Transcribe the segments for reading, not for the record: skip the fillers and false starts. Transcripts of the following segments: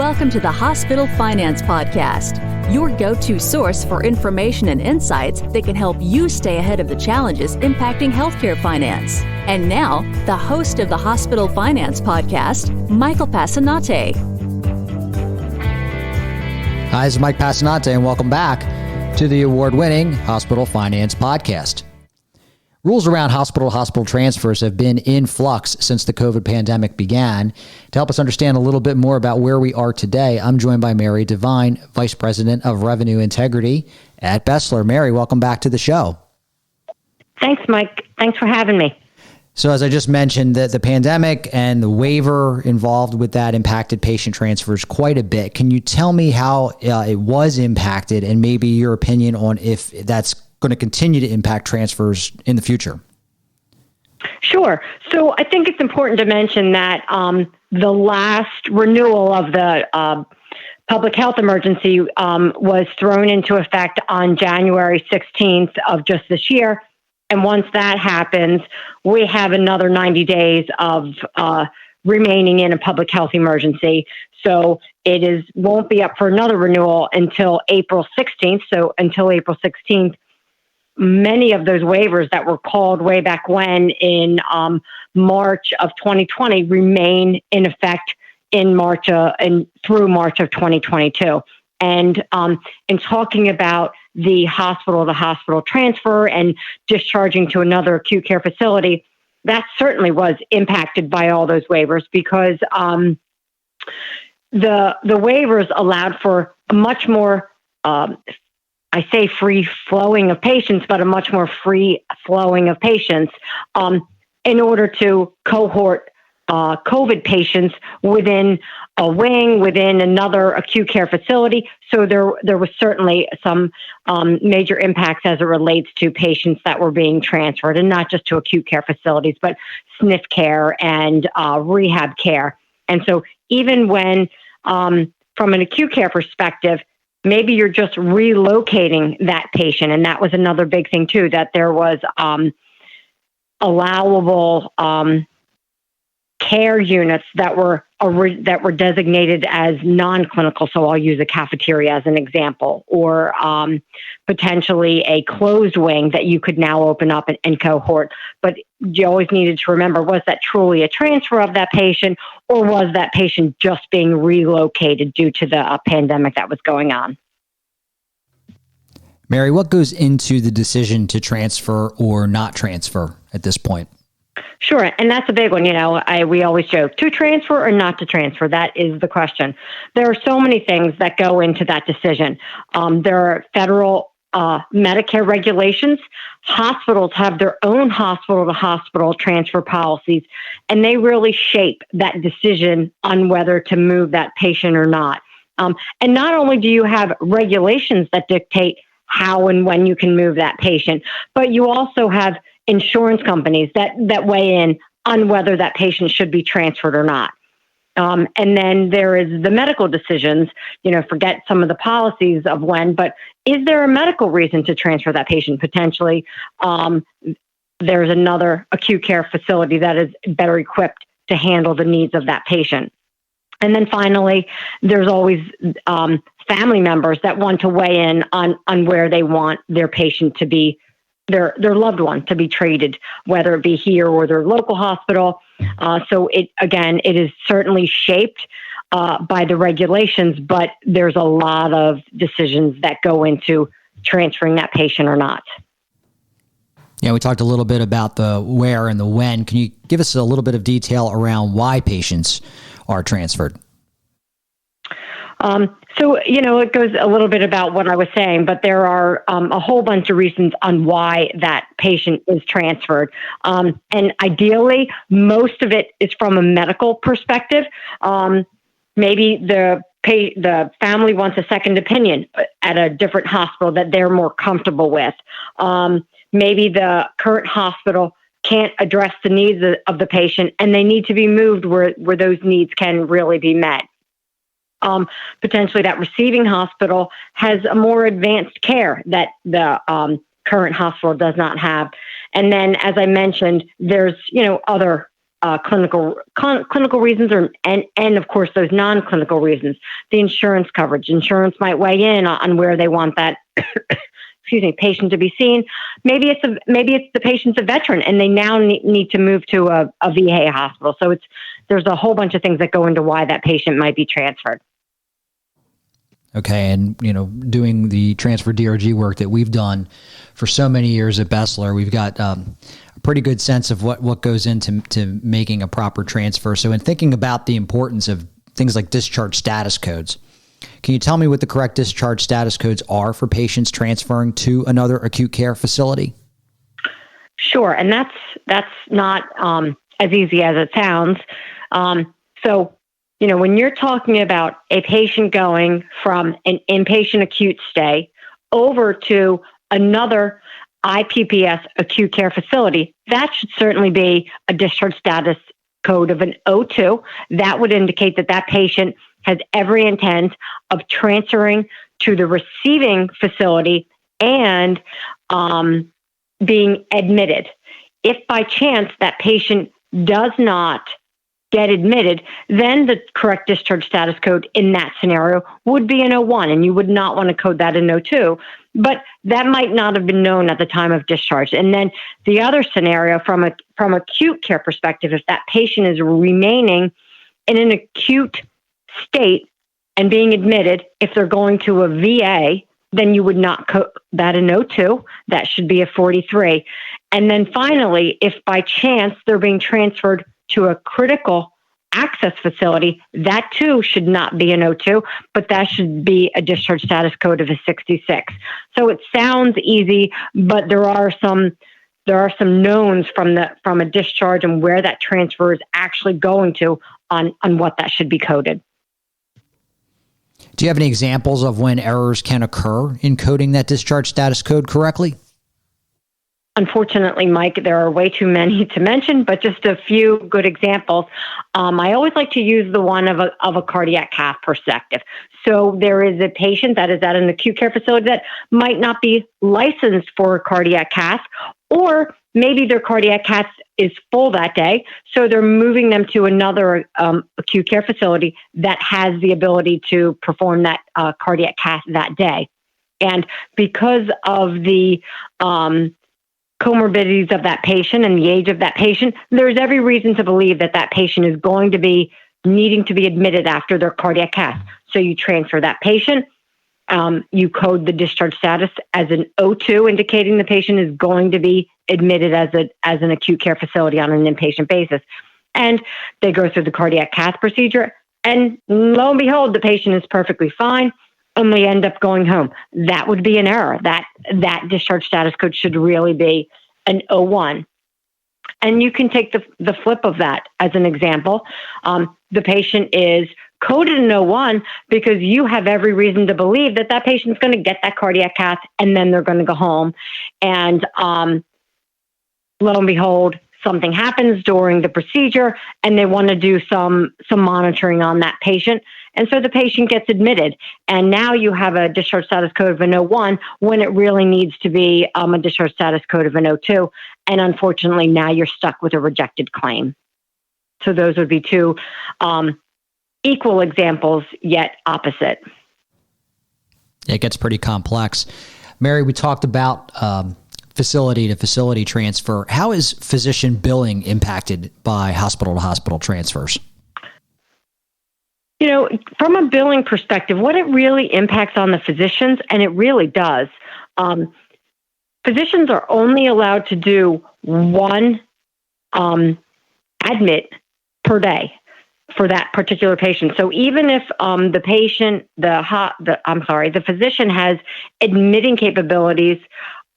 Welcome to the Hospital Finance Podcast, your go-to source for information and insights that can help you stay ahead of the challenges impacting healthcare finance. And now, the host of the Hospital Finance Podcast, Michael Passanante. Hi, this is Mike Passanante, and welcome back to the award-winning Hospital Finance Podcast. Rules around hospital-to-hospital transfers have been in flux since the COVID pandemic began. To help us understand a little bit more about where we are today, I'm joined by Mary Devine, Vice President of Revenue Integrity at Besler. Mary, welcome back to the show. Thanks, Mike. Thanks for having me. So as I just mentioned, the pandemic and the waiver involved with that impacted patient transfers quite a bit. Can you tell me how it was impacted and maybe your opinion on if that's going to continue to impact transfers in the future? Sure. So I think it's important to mention that the last renewal of the public health emergency was thrown into effect on January 16th of just this year. And once that happens, we have another 90 days of remaining in a public health emergency. So it won't be up for another renewal until April 16th. So until April 16th, many of those waivers that were called way back when in March of 2020 remain in effect in March and through March of 2022. And in talking about the hospital-to-hospital transfer and discharging to another acute care facility, that certainly was impacted by all those waivers because the waivers allowed for a much more I say free flowing of patients, but a much more free flowing of patients in order to cohort COVID patients within a wing, within another acute care facility. So there was certainly some major impacts as it relates to patients that were being transferred, and not just to acute care facilities, but SNF care and rehab care. And so even when, from an acute care perspective, maybe you're just relocating that patient. And that was another big thing, too, that there was allowable care units that were designated as non-clinical. So I'll use a cafeteria as an example, or potentially a closed wing that you could now open up and cohort. But you always needed to remember, was that truly a transfer of that patient, or was that patient just being relocated due to the pandemic that was going on? Mary, what goes into the decision to transfer or not transfer at this point? Sure. And that's a big one. We always joke, to transfer or not to transfer. That is the question. There are so many things that go into that decision. There are federal Medicare regulations. Hospitals have their own hospital-to-hospital transfer policies, and they really shape that decision on whether to move that patient or not. And not only do you have regulations that dictate how and when you can move that patient, but you also have insurance companies that weigh in on whether that patient should be transferred or not. And then there is the medical decisions, forget some of the policies of when, but is there a medical reason to transfer that patient? Potentially, there's another acute care facility that is better equipped to handle the needs of that patient. And then finally, there's always family members that want to weigh in on where they want their patient to be, their loved one to be treated, whether it be here or their local hospital. So it is certainly shaped by the regulations, but there's a lot of decisions that go into transferring that patient or not. Yeah, we talked a little bit about the where and the when. Can you give us a little bit of detail around why patients are transferred? So, it goes a little bit about what I was saying, but there are a whole bunch of reasons on why that patient is transferred. And ideally, most of it is from a medical perspective. Maybe the family wants a second opinion at a different hospital that they're more comfortable with. Maybe the current hospital can't address the needs of the patient, and they need to be moved where those needs can really be met. Potentially that receiving hospital has a more advanced care that the current hospital does not have. And then, as I mentioned, there's, other clinical reasons, and of course those non-clinical reasons. The insurance coverage. Insurance might weigh in on where they want that patient to be seen. Maybe it's the patient's a veteran and they now need to move to a VA hospital. So there's a whole bunch of things that go into why that patient might be transferred. Okay, and doing the transfer DRG work that we've done for so many years at Besler, we've got a pretty good sense of what goes into making a proper transfer. So in thinking about the importance of things like discharge status codes, can you tell me what the correct discharge status codes are for patients transferring to another acute care facility? Sure, and that's not as easy as it sounds. So when you're talking about a patient going from an inpatient acute stay over to another IPPS acute care facility, that should certainly be a discharge status code of an O2. That would indicate that patient has every intent of transferring to the receiving facility and being admitted. If by chance that patient does not get admitted, then the correct discharge status code in that scenario would be an O1, and you would not want to code that in O2. But that might not have been known at the time of discharge. And then the other scenario from acute care perspective, if that patient is remaining in an acute state and being admitted, if they're going to a VA, then you would not code that in O2. That should be a 43. And then finally, if by chance they're being transferred to a critical access facility, that too should not be an O2, but that should be a discharge status code of a 66. So it sounds easy, but there are some knowns from a discharge and where that transfer is actually going to on what that should be coded. Do you have any examples of when errors can occur in coding that discharge status code correctly? Unfortunately, Mike, there are way too many to mention, but just a few good examples. I always like to use the one of a cardiac cath perspective. So there is a patient that is at an acute care facility that might not be licensed for a cardiac cath, or maybe their cardiac cath is full that day, so they're moving them to another acute care facility that has the ability to perform that cardiac cath that day. And because of the comorbidities of that patient and the age of that patient, there's every reason to believe that patient is going to be needing to be admitted after their cardiac cath. So you transfer that patient, you code the discharge status as an O2, indicating the patient is going to be admitted as an acute care facility on an inpatient basis. And they go through the cardiac cath procedure, and lo and behold, the patient is perfectly fine, and we end up going home. That would be an error. That discharge status code should really be an O1. And you can take the flip of that as an example. The patient is coded an O1 because you have every reason to believe that patient's going to get that cardiac cath and then they're going to go home. And lo and behold, something happens during the procedure and they want to do some monitoring on that patient. And so the patient gets admitted. And now you have a discharge status code of an O1 when it really needs to be a discharge status code of an O2. And unfortunately, now you're stuck with a rejected claim. So those would be two equal examples, yet opposite. It gets pretty complex. Mary, we talked about facility to facility transfer. How is physician billing impacted by hospital to hospital transfers? From a billing perspective, what it really impacts on the physicians, and it really does, physicians are only allowed to do one admit per day for that particular patient. So even if the physician has admitting capabilities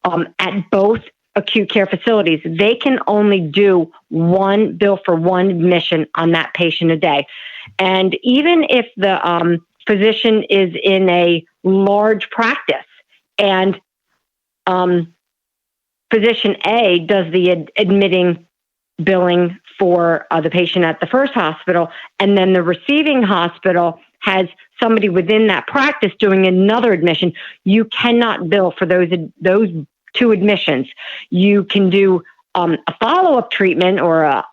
at both acute care facilities, they can only do one bill for one admission on that patient a day. And even if the physician is in a large practice and physician A does the admitting billing for the patient at the first hospital, and then the receiving hospital has somebody within that practice doing another admission, you cannot bill for those two admissions. You can do a follow-up treatment or a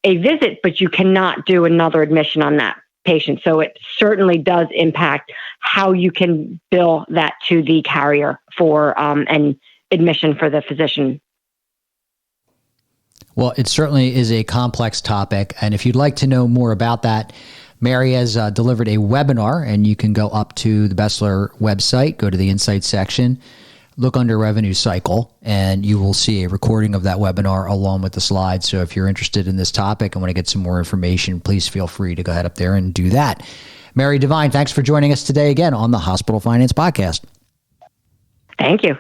visit, but you cannot do another admission on that patient. So it certainly does impact how you can bill that to the carrier for an admission for the physician. Well, it certainly is a complex topic. And if you'd like to know more about that, Mary has delivered a webinar, and you can go up to the Besler website, go to the Insights section, look under Revenue Cycle, and you will see a recording of that webinar along with the slides. So if you're interested in this topic and want to get some more information, please feel free to go ahead up there and do that. Mary Devine, thanks for joining us today again on the Hospital Finance Podcast. Thank you.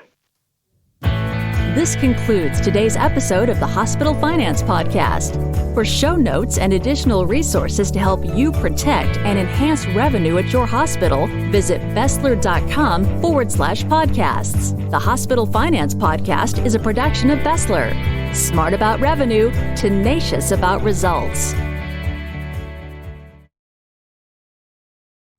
This concludes today's episode of the Hospital Finance Podcast. For show notes and additional resources to help you protect and enhance revenue at your hospital, visit Besler.com/podcasts. The Hospital Finance Podcast is a production of Besler. Smart about revenue, tenacious about results.